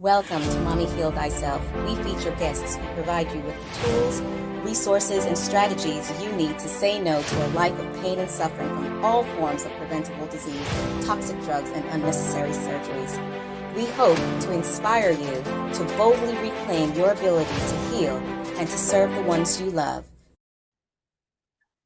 Welcome to Mommy Heal Thyself. We feature guests who provide you with the tools, resources, and strategies you need to say no to a life of pain and suffering from all forms of preventable disease, toxic drugs, and unnecessary surgeries. We hope to inspire you to boldly reclaim your ability to heal and to serve the ones you love.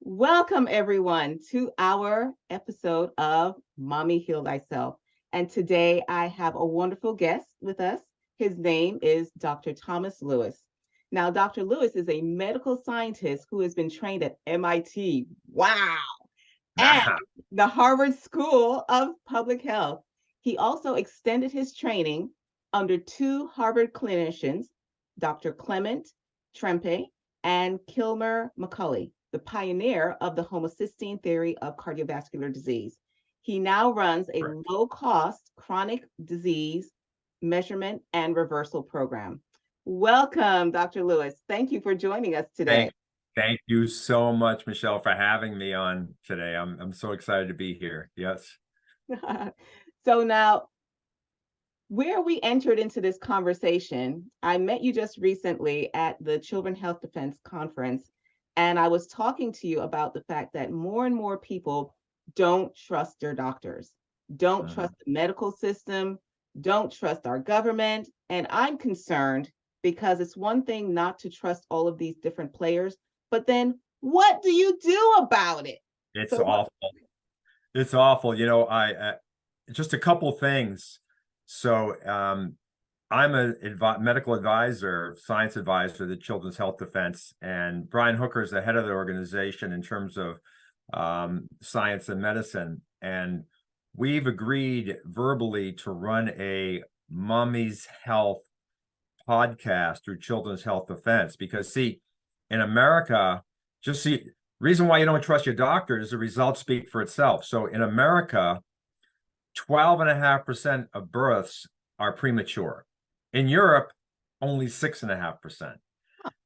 Welcome, everyone, to our episode of Mommy Heal Thyself. And today I have a wonderful guest with us. His name is Dr. Thomas Lewis. Now, Dr. Lewis is a medical scientist who has been trained at MIT, wow, and the Harvard School of Public Health. He also extended his training under two Harvard clinicians, Dr. Clement, Trempe, and Kilmer McCully, the pioneer of the homocysteine theory of cardiovascular disease. He now runs a low-cost chronic disease measurement and reversal program. Welcome, Dr. Lewis. Thank you for joining us today. Thank you so much, Michelle, for having me on today. I'm so excited to be here. Yes. So now, where we entered into this conversation, I met you just recently at the Children's Health Defense Conference, and I was talking to you about the fact that more and more people don't trust their doctors, don't trust the medical system, don't trust our government. And I'm concerned because it's one thing not to trust all of these different players, but then what do you do about it? It's awful. It's awful. You know, just a couple things. So I'm a medical advisor, science advisor to the Children's Health Defense, and Brian Hooker is the head of the organization in terms of science and medicine. And we've agreed verbally to run a Mommy's Health podcast through Children's Health Defense, because see, in America, reason why you don't trust your doctor is the results speak for itself. So in America, 12.5% of births are premature. In Europe, only 6.5%.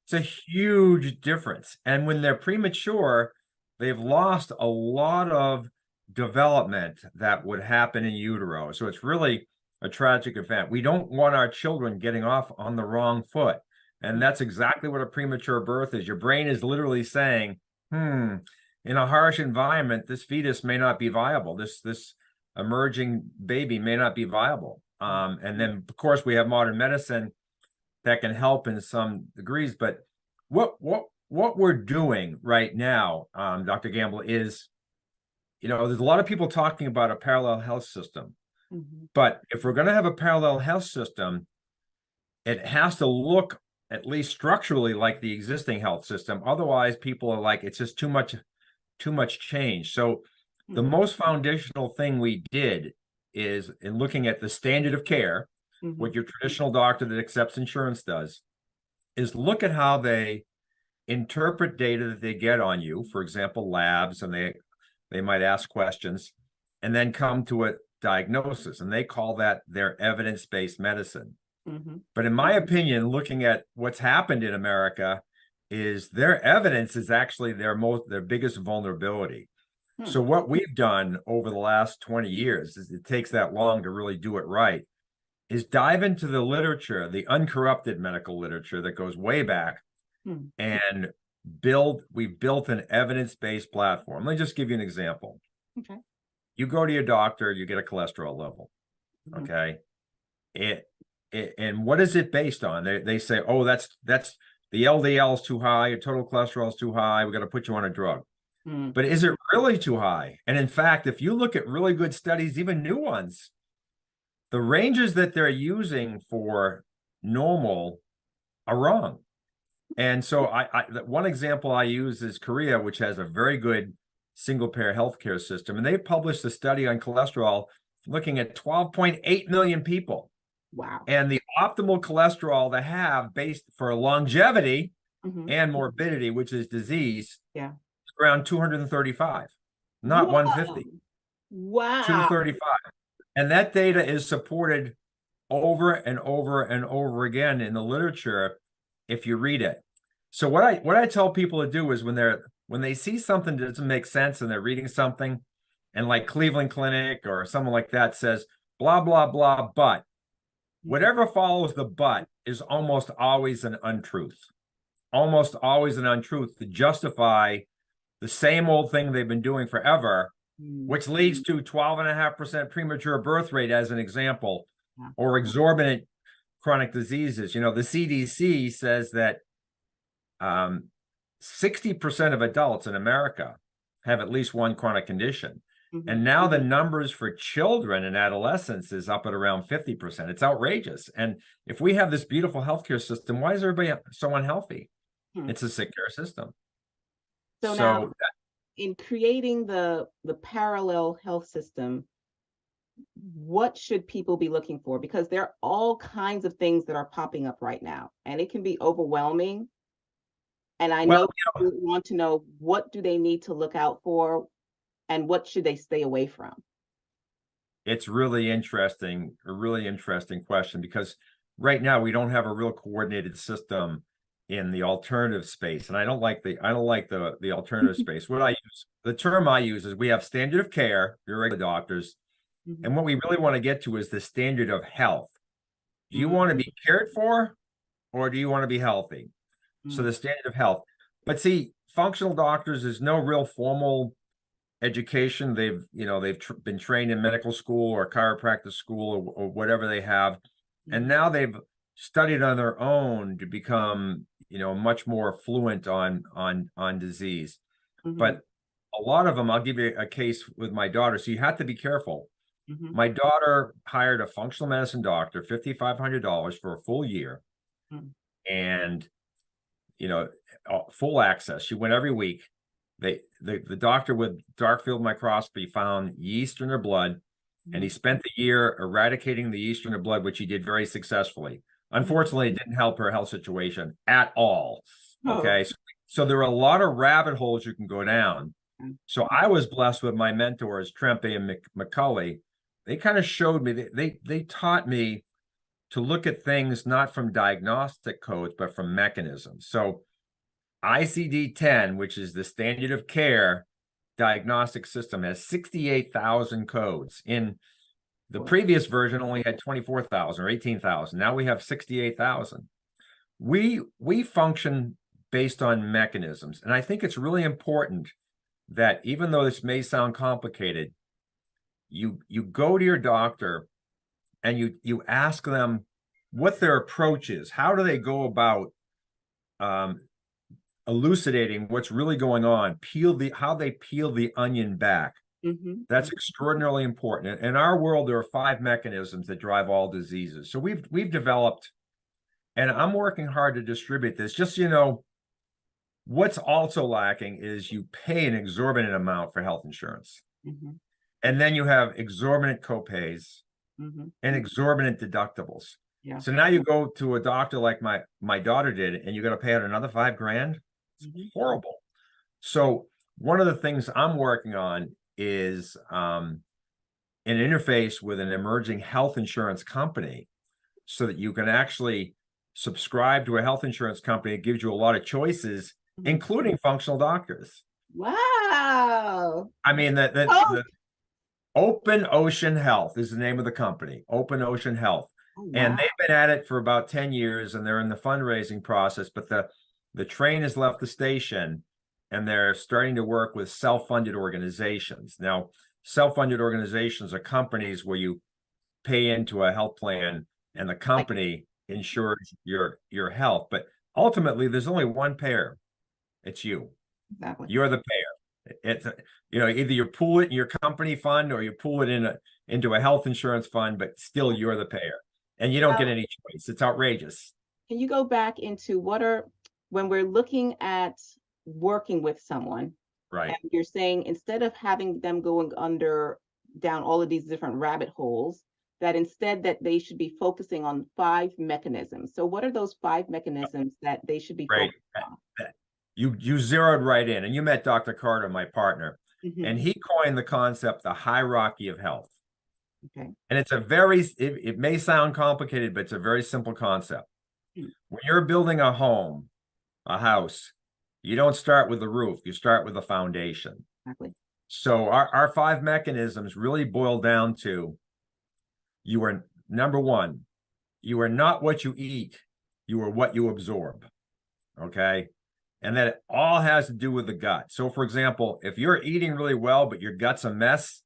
It's a huge difference. And when they're premature, they've lost a lot of development that would happen in utero. So it's really a tragic event. We don't want our children getting off on the wrong foot. And that's exactly what a premature birth is. Your brain is literally saying, in a harsh environment, this fetus may not be viable. This emerging baby may not be viable. And then, of course, we have modern medicine that can help in some degrees. But what we're doing right now, Dr. Gamble, is, you know, there's a lot of people talking about a parallel health system. But if we're going to have a parallel health system, it has to look at least structurally like the existing health system. Otherwise, people are like, it's just too much change. So the most foundational thing we did is, in looking at the standard of care, what your traditional doctor that accepts insurance does, is look at how they interpret data that they get on you, for example, labs, and they might ask questions, and then come to a diagnosis, and they call that their evidence-based medicine. But in my opinion, looking at what's happened in America, is their evidence is actually their biggest vulnerability. So what we've done over the last 20 years, is it takes that long to really do it right, is dive into the literature, the uncorrupted medical literature that goes way back, and we've built an evidence-based platform. Let me just give you an example. Okay. You go to your doctor, you get a cholesterol level. Okay. And what is it based on? They say, oh, that's the LDL is too high, your total cholesterol is too high, we got to put you on a drug. But is it really too high? And in fact, if you look at really good studies, even new ones, the ranges that they're using for normal are wrong. And so one example I use is Korea, which has a very good single-payer healthcare system. And they published a study on cholesterol looking at 12.8 million people. Wow. And the optimal cholesterol to have based for longevity and morbidity, which is disease, around 235, not 150. Wow. 235. And that data is supported over and over and over again in the literature if you read it. So what I tell people to do is, when they see something that doesn't make sense and they're reading something, and like Cleveland Clinic or someone like that says, blah, blah, blah, but Whatever follows the but is almost always an untruth. Almost always an untruth to justify the same old thing they've been doing forever, which leads to 12.5% premature birth rate as an example, or exorbitant chronic diseases. You know, the CDC says that 60% of adults in America have at least one chronic condition. And now the numbers for children and adolescents is up at around 50%. It's outrageous. And if we have this beautiful healthcare system, why is everybody so unhealthy? It's a sick care system. So now, in creating the parallel health system, what should people be looking for? Because there are all kinds of things that are popping up right now, and it can be overwhelming. And I know people want to know, what do they need to look out for, and what should they stay away from? It's really interesting, a really interesting question, because right now we don't have a real coordinated system in the alternative space. And I don't like the alternative space. The term I use is we have standard of care, your regular doctors. And what we really want to get to is the standard of health. Do you want to be cared for, or do you want to be healthy? So the standard of health. But see, functional doctors, there's no real formal education. They've been trained in medical school or chiropractic school or whatever they have. And now they've studied on their own to become, much more fluent on disease. But a lot of them, I'll give you a case with my daughter. So you have to be careful. My daughter hired a functional medicine doctor, $5,500 for a full year. And, full access. She went every week. The doctor with dark field microscopy found yeast in her blood, and he spent the year eradicating the yeast in her blood, which he did very successfully. Unfortunately, it didn't help her health situation at all. Okay. So there are a lot of rabbit holes you can go down. So I was blessed with my mentors, Trempe and McCully. They kind of showed me, they taught me to look at things not from diagnostic codes, but from mechanisms. So ICD-10, which is the standard of care diagnostic system, has 68,000 codes. In the previous version only had 24,000 or 18,000. Now we have 68,000. We function based on mechanisms. And I think it's really important that, even though this may sound complicated, you go to your doctor and you ask them what their approach is. How do they go about elucidating what's really going on, how they peel the onion back. That's extraordinarily important. In our world, there are 5 mechanisms that drive all diseases. So we've developed, and I'm working hard to distribute this. Just, what's also lacking is you pay an exorbitant amount for health insurance. And then you have exorbitant copays and exorbitant deductibles. So now you go to a doctor like my daughter did, and you got to pay out another $5,000. It's horrible. So one of the things I'm working on is an interface with an emerging health insurance company, so that you can actually subscribe to a health insurance company that gives you a lot of choices, including functional doctors. Wow. I mean, the Open Ocean Health is the name of the company, Open Ocean Health. And they've been at it for about 10 years, and they're in the fundraising process, but the train has left the station, and they're starting to work with self-funded organizations. Now, self-funded organizations are companies where you pay into a health plan and the company insures your health. But ultimately, there's only one payer. It's you. Exactly. You're the payer. It's either you pool it in your company fund or you pool it into a health insurance fund, but still you're the payer, and you don't get any choice. It's outrageous. Can you go back into when we're looking at working with someone, right? And you're saying, instead of having them going down all of these different rabbit holes, that instead that they should be focusing on 5 mechanisms. So what are those 5 mechanisms that they should be focusing on? You zeroed right in, and you met Dr. Carter, my partner, and he coined the concept, the hierarchy of health. Okay. And it's it may sound complicated, but it's a very simple concept. When you're building a home, a house, you don't start with the roof, you start with the foundation. Exactly. So our 5 mechanisms really boil down to, number 1, you are not what you eat, you are what you absorb. Okay. And that it all has to do with the gut. So for example, if you're eating really well, but your gut's a mess,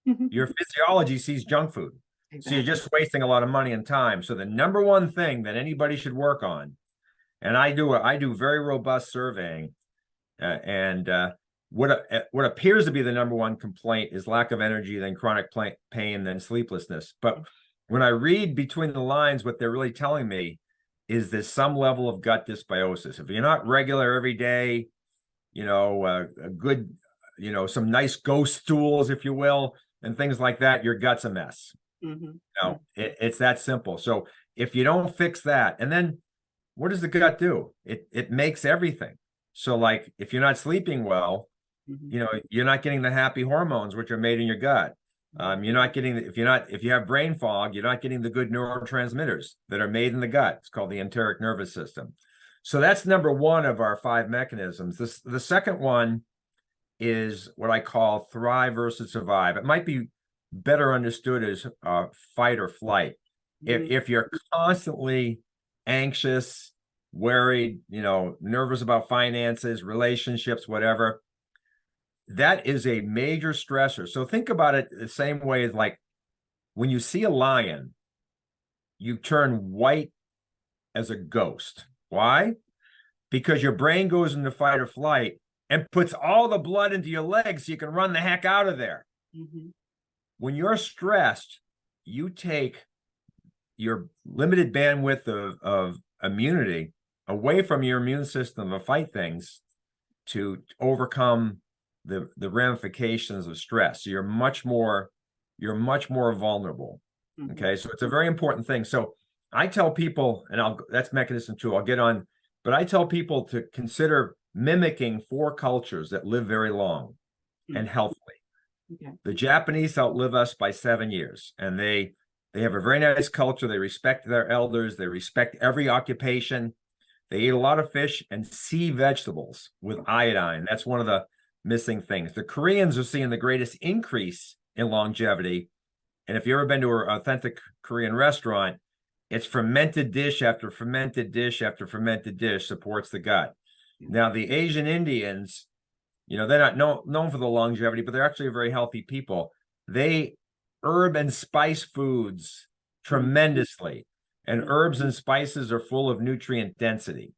your physiology sees junk food. Exactly. So you're just wasting a lot of money and time. So the number one thing that anybody should work on, and I do very robust surveying, what appears to be the number one complaint is lack of energy, then chronic pain, then sleeplessness. But when I read between the lines, what they're really telling me is there's some level of gut dysbiosis. If you're not regular every day, a good, some nice ghost stools, if you will, and things like that, your gut's a mess. It's that simple. So if you don't fix that, and then what does the gut do? It makes everything. So like if you're not sleeping well, you're not getting the happy hormones, which are made in your gut. You're not getting, if you have brain fog, you're not getting the good neurotransmitters that are made in the gut. It's called the enteric nervous system. So that's number one of our 5 mechanisms. The second one is what I call thrive versus survive. It might be better understood as fight or flight. If you're constantly anxious, worried, nervous about finances, relationships, whatever, that is a major stressor. So think about it the same way as like when you see a lion, you turn white as a ghost. Why? Because your brain goes into fight or flight and puts all the blood into your legs so you can run the heck out of there. When you're stressed, you take your limited bandwidth of immunity away from your immune system to fight things, to overcome the ramifications of stress. So you're much more vulnerable. Okay, so it's a very important thing. So I tell people, and that's mechanism 2, I'll get on, but I tell people to consider mimicking 4 cultures that live very long and healthily. The Japanese outlive us by 7 years, and they have a very nice culture. They respect their elders. They respect every occupation. They eat a lot of fish and sea vegetables with iodine. That's one of the missing things. The Koreans are seeing the greatest increase in longevity. And if you've ever been to an authentic Korean restaurant, it's fermented dish after fermented dish after fermented dish supports the gut. Now, the Asian Indians, they're not known for the longevity, but they're actually very healthy people. They herb and spice foods tremendously. And herbs and spices are full of nutrient density.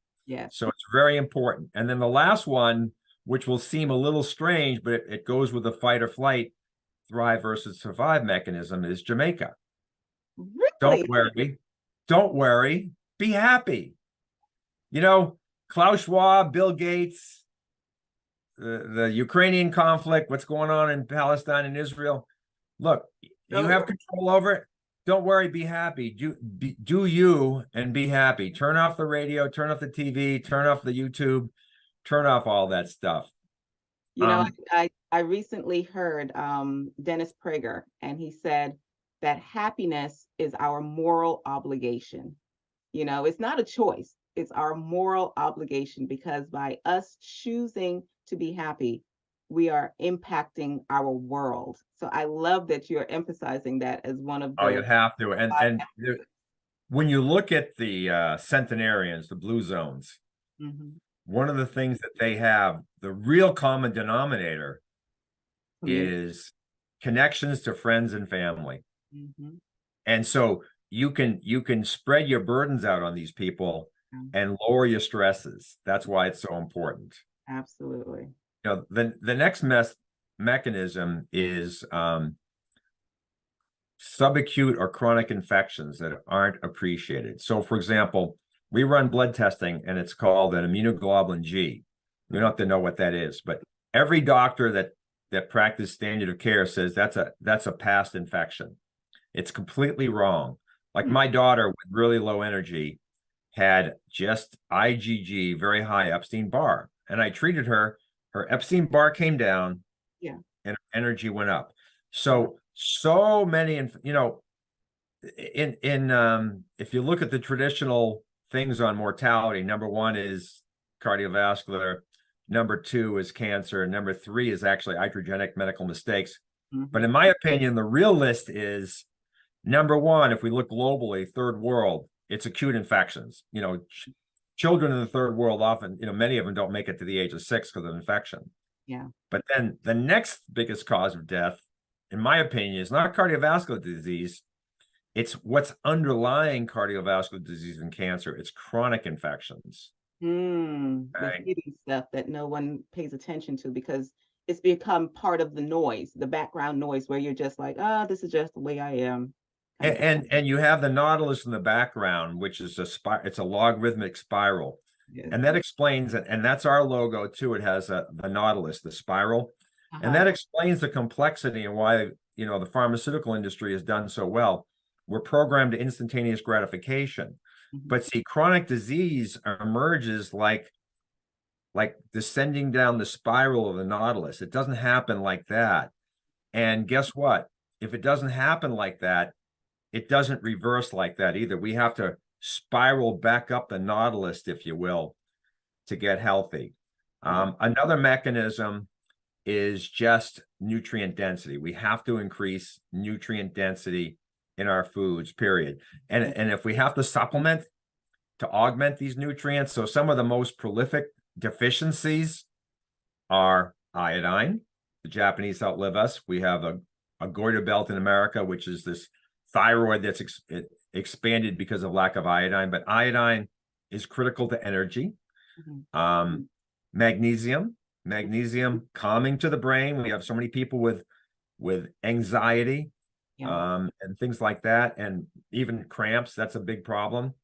So it's very important. And then the last one, which will seem a little strange, but it goes with the fight or flight, thrive versus survive mechanism, is Jamaica. Really? Don't worry, be happy. Klaus Schwab, Bill Gates, the Ukrainian conflict, what's going on in Palestine and Israel. Look, you have control over it. Don't worry, be happy. Do you and be happy. Turn off the radio, turn off the TV, turn off the YouTube, turn off all that stuff. I recently heard Dennis Prager, and he said that happiness is our moral obligation. It's not a choice. It's our moral obligation, because by us choosing to be happy, we are impacting our world. So I love that you're emphasizing that as one of the— Oh, you have to. And when you look at the centenarians, the blue zones, one of the things that they have, the real common denominator is connections to friends and family. And so you can spread your burdens out on these people and lower your stresses. That's why it's so important. Absolutely. The next mechanism is subacute or chronic infections that aren't appreciated. So for example, we run blood testing, and it's called an immunoglobulin G. You don't have to know what that is, but every doctor that practices standard of care says that's a past infection. It's completely wrong. Like my daughter with really low energy had just IgG, very high Epstein-Barr, and I treated her. Her Epstein-Barr came down, and her energy went up. So many, if you look at the traditional things on mortality, number 1 is cardiovascular, number 2 is cancer, number 3 is actually iatrogenic medical mistakes. But in my opinion, the real list is Number one, if we look globally, third world, it's acute infections. Children in the third world often, many of them don't make it to the age of 6 because of infection. Yeah. But then the next biggest cause of death, in my opinion, is not cardiovascular disease. It's what's underlying cardiovascular disease and cancer. It's chronic infections. The hidden stuff that no one pays attention to because it's become part of the noise, the background noise, where you're just like, oh, this is just the way I am. And you have the nautilus in the background, which is it's a logarithmic spiral. Yes. And that explains it. And that's our logo too. It has the nautilus, the spiral. And that explains the complexity and why, the pharmaceutical industry has done so well. We're programmed to instantaneous gratification. But see, chronic disease emerges like descending down the spiral of the nautilus. It doesn't happen like that. And guess what? If it doesn't happen like that, it doesn't reverse like that either. We have to spiral back up the nautilus, if you will, to get healthy. Another mechanism is just nutrient density. We have to increase nutrient density in our foods, period. And if we have to supplement to augment these nutrients, so some of the most prolific deficiencies are iodine. The Japanese outlive us. We have a goiter belt in America, which is this thyroid that's expanded because of lack of iodine. But iodine is critical to energy. Magnesium calming to the brain. We have so many people with anxiety. And things like that, and even cramps. That's a big problem.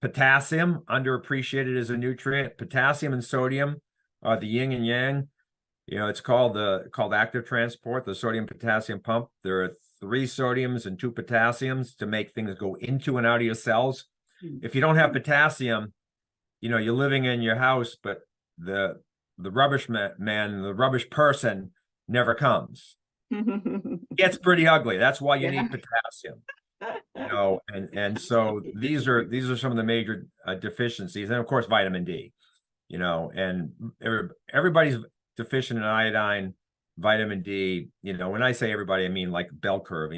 Potassium, underappreciated as a nutrient. Potassium and sodium are the yin and yang. It's called active transport, the sodium potassium pump. There are 3 sodiums and 2 potassiums to make things go into and out of your cells. If you don't have potassium, you're living in your house, but the rubbish man, the rubbish person never comes. It gets pretty ugly. That's why you need potassium. And so these are some of the major deficiencies, and of course vitamin D. And everybody's deficient in iodine, vitamin D. When I say everybody, I mean like bell curve.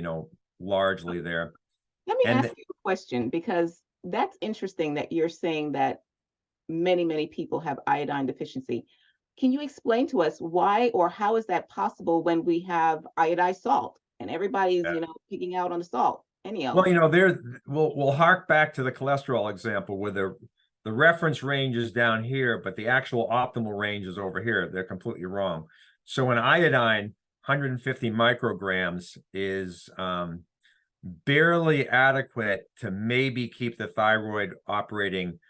Largely there. Let me ask you a question, because that's interesting that you're saying that many people have iodine deficiency. Can you explain to us why or how is that possible when we have iodized salt and everybody's, picking out on the salt? Well, we'll hark back to the cholesterol example where the reference range is down here, but the actual optimal range is over here. They're completely wrong. So in iodine, 150 micrograms is barely adequate to maybe keep the thyroid operating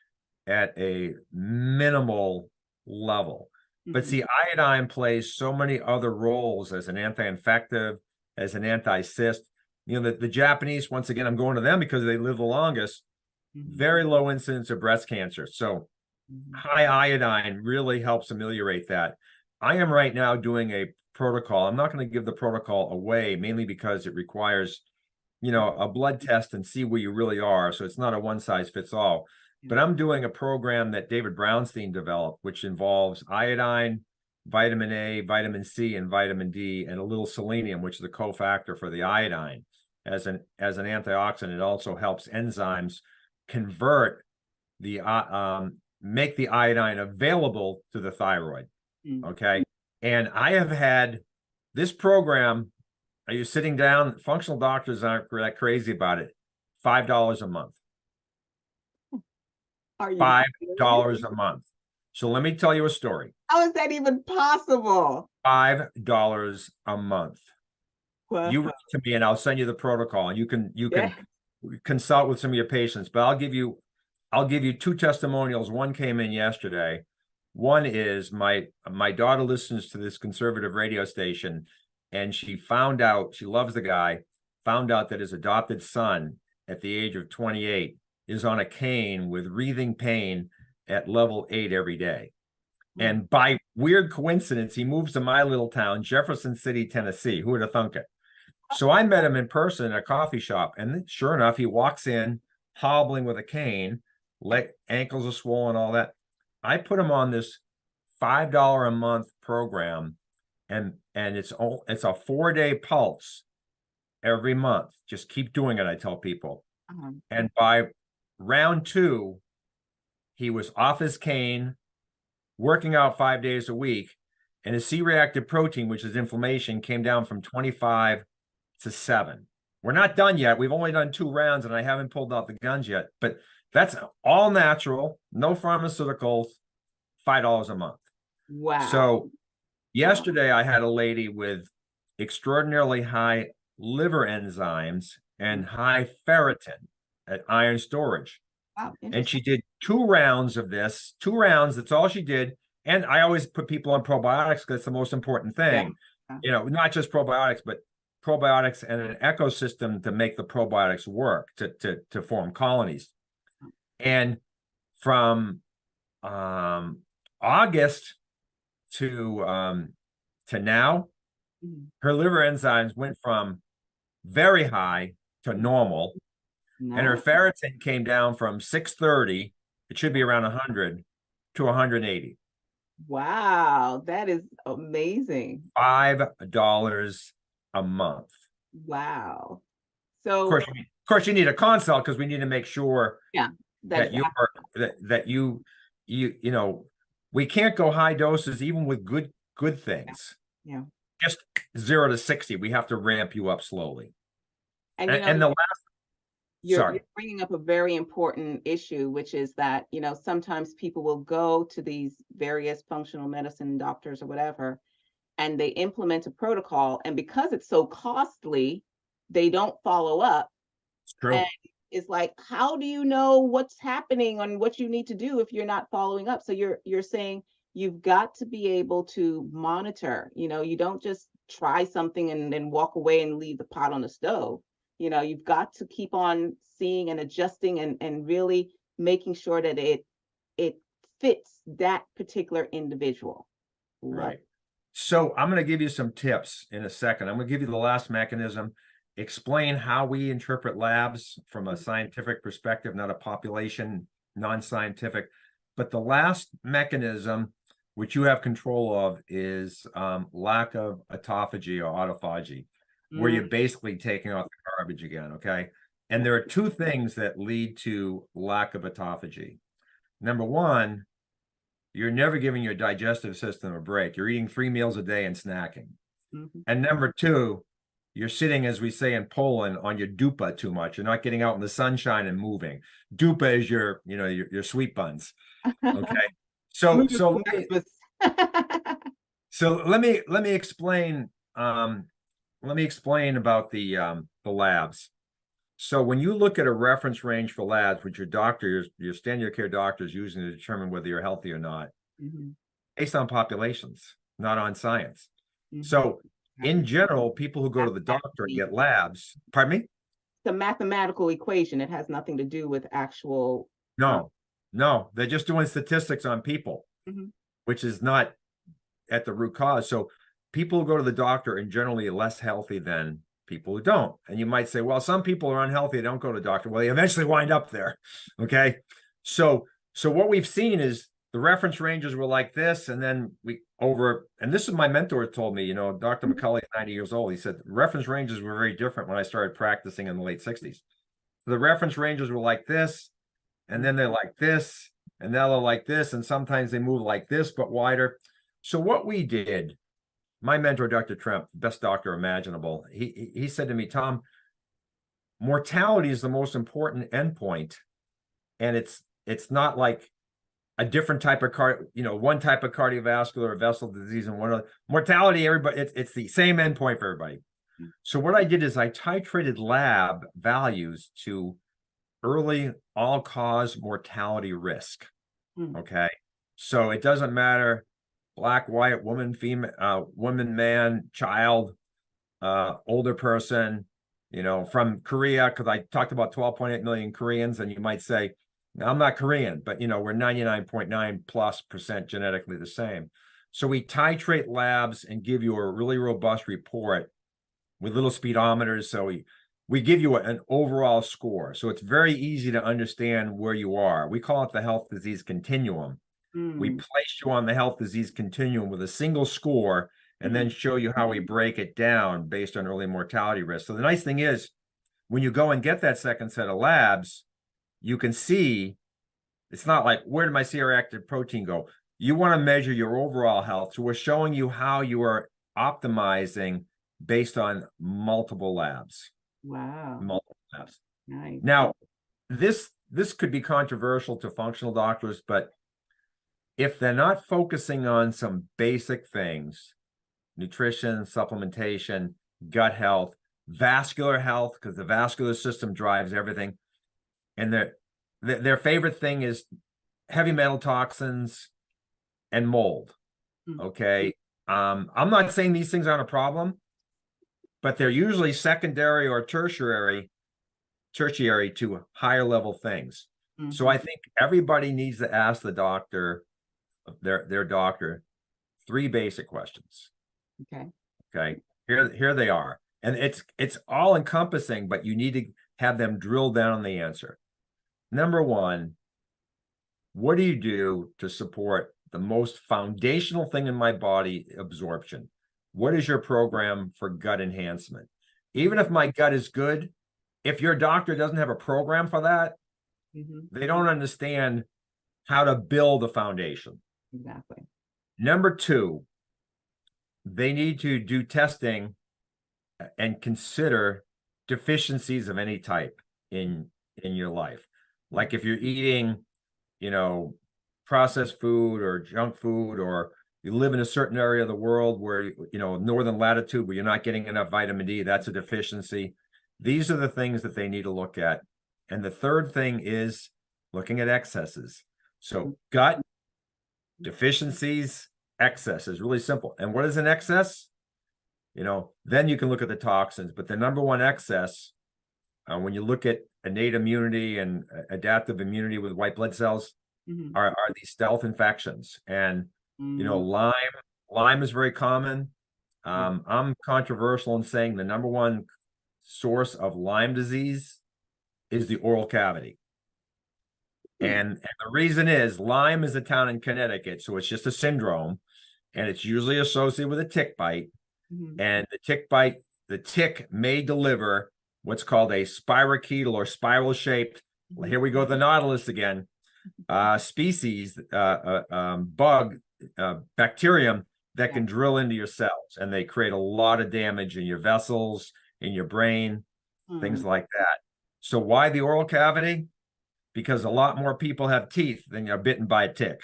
at a minimal level. But see, iodine plays so many other roles as an anti-infective, as an anti-cyst. The Japanese, once again, I'm going to them because they live the longest, very low incidence of breast cancer. So high iodine really helps ameliorate that. I am right now doing a protocol. I'm not going to give the protocol away, mainly because it requires, a blood test and see where you really are. So it's not a one size fits all. But I'm doing a program that David Brownstein developed, which involves iodine, vitamin A, vitamin C, and vitamin D, and a little selenium, which is a cofactor for the iodine. As an antioxidant, it also helps enzymes convert make the iodine available to the thyroid. Okay. And I have had this program. Are you sitting down? Functional doctors aren't that crazy about it. $5 a month. $5 a month. So let me tell you a story. How is that even possible? $5 a month. Wow. You write to me and I'll send you the protocol, and you can consult with some of your patients. But I'll give you 2 testimonials. One came in yesterday. One is my daughter listens to this conservative radio station, and she found out, she loves the guy, found out that his adopted son at the age of 28 is on a cane with wreathing pain at level 8 every day. And by weird coincidence, he moves to my little town, Jefferson City, Tennessee. Who would have thunk it? So I met him in person at a coffee shop, and sure enough, he walks in hobbling with a cane, ankles are swollen, all that. I put him on this $5 a month program, and it's a 4-day pulse every month. Just keep doing it, I tell people. Uh-huh. And by round 2, he was off his cane, working out 5 days a week, and his C-reactive protein, which is inflammation, came down from 25 to 7. We're not done yet. We've only done 2 rounds, and I haven't pulled out the guns yet. But that's all natural, no pharmaceuticals, $5 a month. Wow. So yesterday I had a lady with extraordinarily high liver enzymes and high ferritin at iron storage. Wow. And she did 2 rounds of this, 2 rounds. That's all she did. And I always put people on probiotics because it's the most important thing. Yeah. You know, not just probiotics, but probiotics and an ecosystem to make the probiotics work, to form colonies. And from August to now, her liver enzymes went from very high to normal. Nice. And her ferritin came down from 630, it should be around 100, to 180. Wow, that is amazing. $5 a month. Wow. Of So course, you need a consult because we need to make sure that you are that you know, we can't go high doses even with good things. Yeah. Just 0 to 60. We have to ramp you up slowly. And And the last you're bringing up a very important issue, which is that, you know, sometimes people will go to these various functional medicine doctors or whatever, and they implement a protocol, and because it's so costly, they don't follow up. It's true. And it's like, how do you know what's happening and what you need to do if you're not following up? So you're saying you've got to be able to monitor. You know, you don't just try something and then walk away and leave the pot on the stove. You know, you've got to keep on seeing and adjusting and really making sure that it fits that particular individual. Right. So I'm going to give you some tips in a second. I'm going to give you the last mechanism, explain how we interpret labs from a scientific perspective, not a population, non-scientific. But the last mechanism, which you have control of, is lack of autophagy or autophagy, where you're basically taking out the garbage again, okay? And there are 2 things that lead to lack of autophagy. Number 1, you're never giving your digestive system a break. You're eating 3 meals a day and snacking. And number 2, you're sitting, as we say in Poland, on your dupa too much. You're not getting out in the sunshine and moving. Dupa is your, you know, your sweet buns. Okay. So let me explain. Let me explain about the labs. So when you look at a reference range for labs, which your standard care doctor is using to determine whether you're healthy or not, based on populations, not on science. So in general, people who go to the doctor and get labs, pardon me? The mathematical equation. It has nothing to do with actual. No, they're just doing statistics on people, which is not at the root cause. So people who go to the doctor are generally less healthy than people who don't. And you might say, well, some people are unhealthy, they don't go to the doctor. Well, they eventually wind up there. Okay. So what we've seen is the reference ranges were like this, and then and this is my mentor told me, you know, Dr. McCully, 90 years old. He said reference ranges were very different when I started practicing in the late 60s. So the reference ranges were like this, and then they're like this, and now they're like this, and sometimes they move like this, but wider. So what we did, my mentor, Dr. Trempe, best doctor imaginable, he said to me, Tom, mortality is the most important endpoint. And it's not like a different type of one type of cardiovascular or vessel disease and one other. Mortality, everybody, it's the same endpoint for everybody. So what I did is I titrated lab values to early all-cause mortality risk. Okay. So it doesn't matter black, white, woman, female, woman, man, child, older person, you know, from Korea, because I talked about 12.8 million Koreans, and you might say, I'm not Korean, but, you know, we're 99.9+% genetically the same. So we titrate labs and give you a really robust report with little speedometers. So we give you an overall score. So it's very easy to understand where you are. We call it the health disease continuum. We place you on the health disease continuum with a single score, and then show you how we break it down based on early mortality risk. So the nice thing is, when you go and get that second set of labs, you can see it's not like, where did my C-reactive protein go? You want to measure your overall health. So we're showing you how you are optimizing based on multiple labs. Wow. Multiple labs. Nice. Now, this could be controversial to functional doctors, but if they're not focusing on some basic things, nutrition, supplementation, gut health, vascular health, because the vascular system drives everything, and their favorite thing is heavy metal toxins and mold. Okay. I'm not saying these things aren't a problem, but they're usually secondary or tertiary to higher level things. So I think everybody needs to ask the doctor, their doctor, 3 basic questions. Okay. Here they are. And it's all encompassing, but you need to have them drill down on the answer. Number 1, what do you do to support the most foundational thing in my body, absorption? What is your program for gut enhancement? Even if my gut is good, if your doctor doesn't have a program for that, they don't understand how to build a foundation. Exactly. Number 2, they need to do testing and consider deficiencies of any type in your life. Like if you're eating, processed food or junk food, or you live in a certain area of the world where, northern latitude, where you're not getting enough vitamin D, that's a deficiency. These are the things that they need to look at. And the third thing is looking at excesses. So gut, deficiencies, excess is really simple. And what is an excess? Then you can look at the toxins. But the number one excess, when you look at innate immunity and adaptive immunity with white blood cells, are these stealth infections. And, Lyme is very common. I'm controversial in saying the number one source of Lyme disease is the oral cavity. And the reason is Lyme is a town in Connecticut, so it's just a syndrome, and it's usually associated with a tick bite. And the tick may deliver what's called a spirochetal or spiral-shaped, here we go with the nautilus again, species, bug, bacterium that can drill into your cells, and they create a lot of damage in your vessels, in your brain, things like that. So why the oral cavity? Because a lot more people have teeth than are bitten by a tick.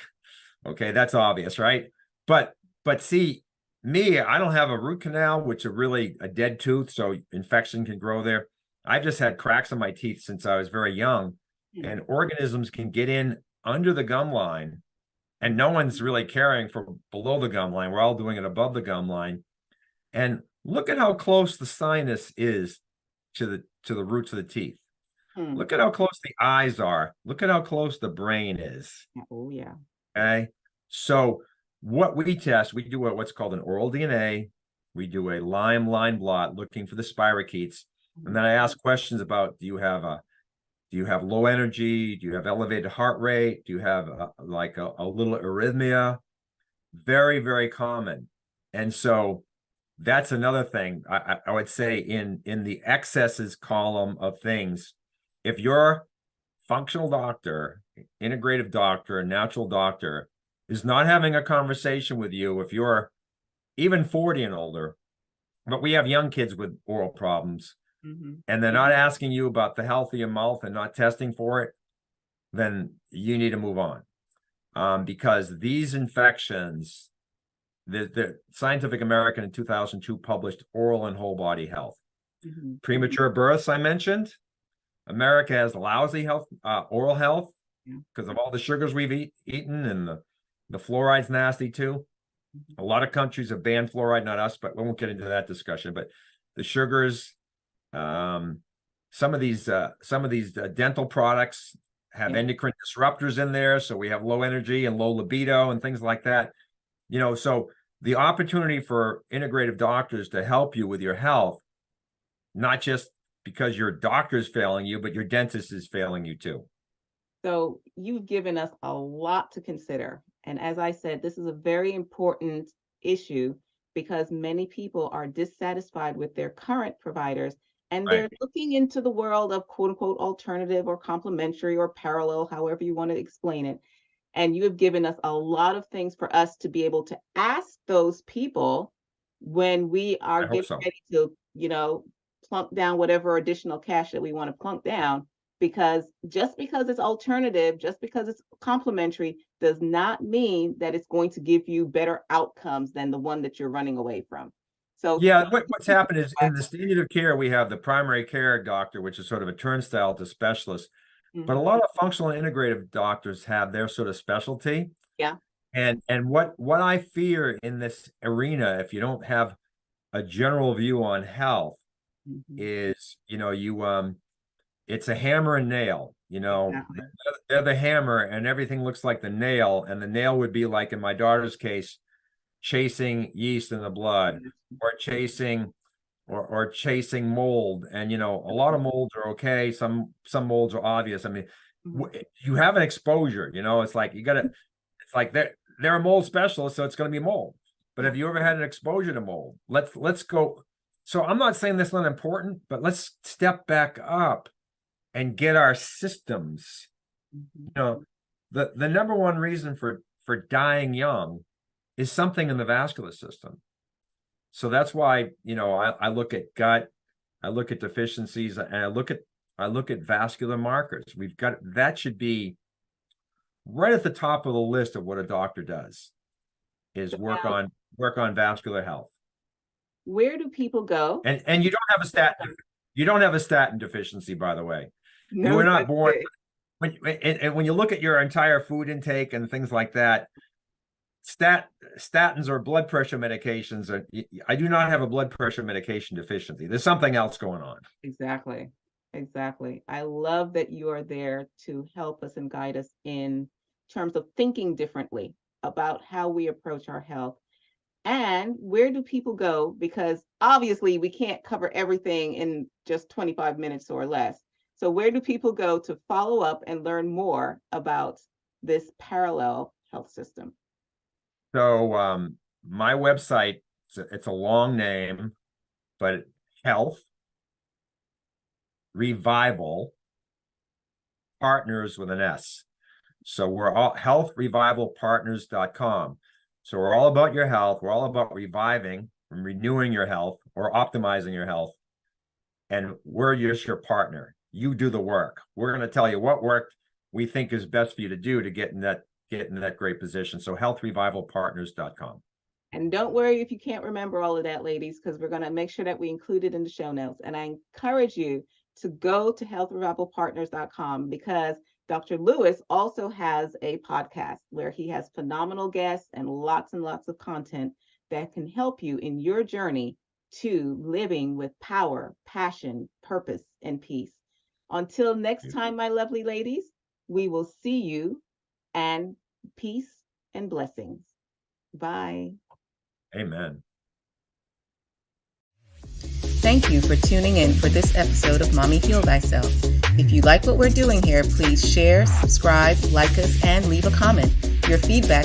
Okay, that's obvious, right? But see, me, I don't have a root canal, which is really a dead tooth, so infection can grow there. I've just had cracks in my teeth since I was very young, and organisms can get in under the gum line, and no one's really caring for below the gum line. We're all doing it above the gum line. And look at how close the sinus is to the roots of the teeth. Look at how close the eyes are. Look at how close the brain is. Oh, yeah. Okay. So what we test, we do what's called an oral DNA. We do a Lyme line blot looking for the spirochetes. And then I ask questions about, do you have low energy? Do you have elevated heart rate? Do you have a little arrhythmia? Very, very common. And so that's another thing I would say in the excesses column of things. If your functional doctor, integrative doctor, natural doctor is not having a conversation with you, if you're even 40 and older, but we have young kids with oral problems, and they're not asking you about the health of your mouth and not testing for it, then you need to move on. Because these infections, the Scientific American in 2002 published Oral and Whole Body Health. Premature births, I mentioned. America has lousy health, oral health, because of all the sugars we've eaten, and the fluoride's nasty too. A lot of countries have banned fluoride, not us, but we won't get into that discussion. But the sugars, some of these dental products have endocrine disruptors in there, so we have low energy and low libido and things like that. So the opportunity for integrative doctors to help you with your health, not just because your doctor is failing you, but your dentist is failing you too. So you've given us a lot to consider. And as I said, this is a very important issue because many people are dissatisfied with their current providers, and Right. they're looking into the world of quote unquote alternative or complementary or parallel, however you want to explain it. And you have given us a lot of things for us to be able to ask those people when we are I hope getting so. ready to, plunk down whatever additional cash that we want to plunk down. Because just because it's alternative, just because it's complementary, does not mean that it's going to give you better outcomes than the one that you're running away from. So Yeah, what's happened is in the standard of care, we have the primary care doctor, which is sort of a turnstile to specialists. But a Mhm. lot of functional and integrative doctors have their sort of specialty. Yeah. And what I fear in this arena, if you don't have a general view on health, Mhm. is it's a hammer and nail. Exactly. They're the hammer, and everything looks like the nail, and the nail would be like in my daughter's case, chasing yeast in the blood, or chasing mold. And a lot of molds are okay. Some molds are obvious. I mean, Mhm. you have an exposure. It's like it's like they're a mold specialist, so it's going to be mold. But have you ever had an exposure to mold? Let's go. So I'm not saying that's not important, but let's step back up and get our systems. Mhm. The number one reason for dying young is something in the vascular system. So that's why, I look at gut, I look at deficiencies, and I look at vascular markers. That should be right at the top of the list of what a doctor does, is work Now, on vascular health. where do people go? And you don't have a statin deficiency, by the way. You No were such not born thing. when you look at your entire food intake and things like that, statins or blood pressure medications. I do not have a blood pressure medication deficiency. There's something else going on. Exactly. Exactly. I love that you are there to help us and guide us in terms of thinking differently about how we approach our health. And where do people go? Because obviously we can't cover everything in just 25 minutes or less. So where do people go to follow up and learn more about this parallel health system? So my website, it's a long name, but Health Revival Partners with an S. So we're all healthrevivalpartners.com. So we're all about your health. We're all about reviving and renewing your health or optimizing your health. And we're just your partner. You do the work. We're going to tell you what work we think is best for you to do to get in that great position. So healthrevivalpartners.com. And don't worry if you can't remember all of that, ladies, because we're going to make sure that we include it in the show notes. And I encourage you to go to healthrevivalpartners.com, because Dr. Lewis also has a podcast where he has phenomenal guests and lots of content that can help you in your journey to living with power, passion, purpose, and peace. Until next time, my lovely ladies, we will see you, and peace and blessings. Bye. Amen. Thank you for tuning in for this episode of Mommy Heal Thyself. If you like what we're doing here, please share, subscribe, like us, and leave a comment. Your feedback